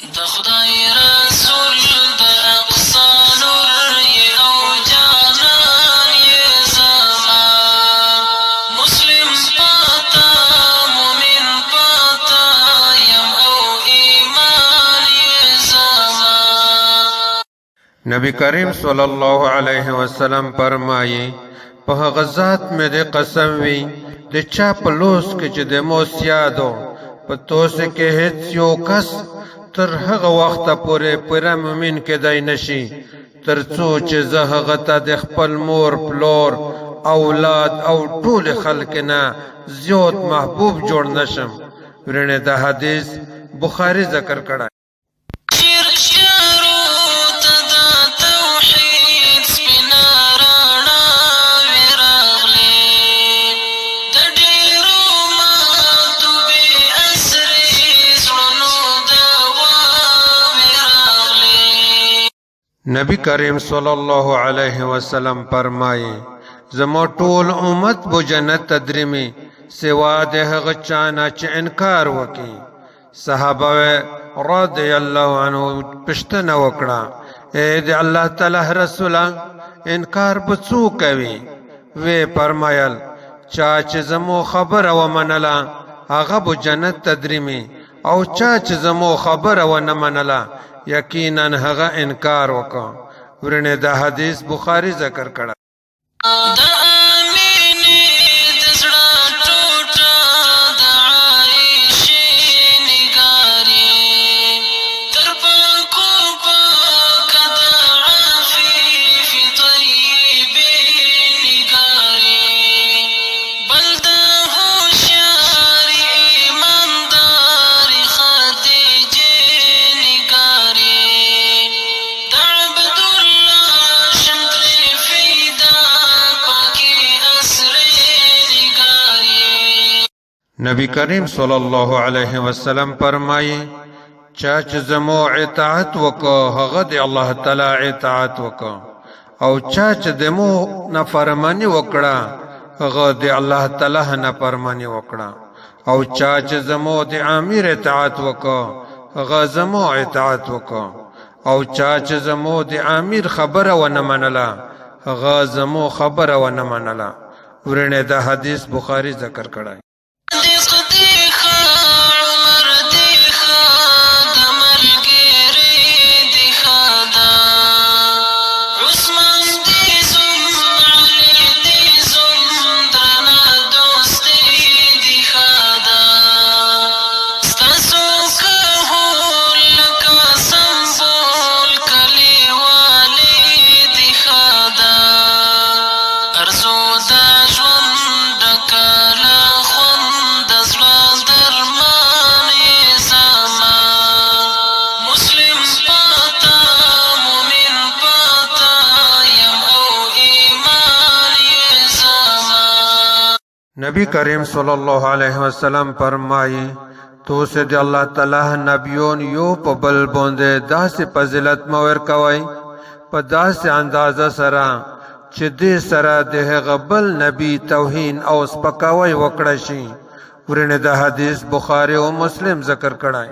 د خدای رسول د اقصا نور یې او جانان یې زما مسلم پاتا مومن پاتا یم او ایمان یې زما. نبی کریم صلی اللہ علیہ وسلم فرمائی په هغه ذات مې د قسم وي د چا په لوس کې چې د موس یادو په توسې کې هیڅ یو کس تر هغه وخته پورې پوره مؤمن کېدی نشي تر څو چې زه هغه ته د خپل مور پلور اولاد او ټول خلک نه زیات محبوب جوړ نشم. ورنه دا حدیث بخاری ذکر کړه. نبی کریم صلی اللہ علیہ وسلم فرمائی زمو ټول امت بو جنت تدریمی سوا د هغه چانه چې انکار وکي. صحابه رضی الله عنه پښتنه وکړه اے د الله تعالی رسول انکار به څوک کوي؟ وی فرمایل چا چې زمو خبره ومنله هغه بو جنت تدریمی او چا چې زمو خبره ونه منله یقینا هغه انکار وکړ. ورنه دا حدیث بخاری ذکر کړه. نبی کریم صلی اللہ علیہ وسلم فرمائی چا چې زمو اطاعت وکړه هغه د الله تعالی اطاعت وکړه او چا چې دمو نافرمانی وکړه هغه د الله تعالی نافرمانی وکړه او چا چې زمو د امیر اطاعت وکړه هغه زمو اطاعت وکړه او چا چې زمو د امیر خبره ونه منله هغه زمو خبره ونه منله. ورنه دا حدیث بخاری ذکر کړه. نبی کریم صلی اللہ علیہ وسلم فرمائی تو سے دی اللہ تعالی نبیون یو په بل باندې داسې فضیلت مور کوي په داسې اندازه سره چې دې سره د هغه بل نبی توهین او سپکاوی وکړه شي. ورنه دا حدیث بخاری او مسلم ذکر کړای.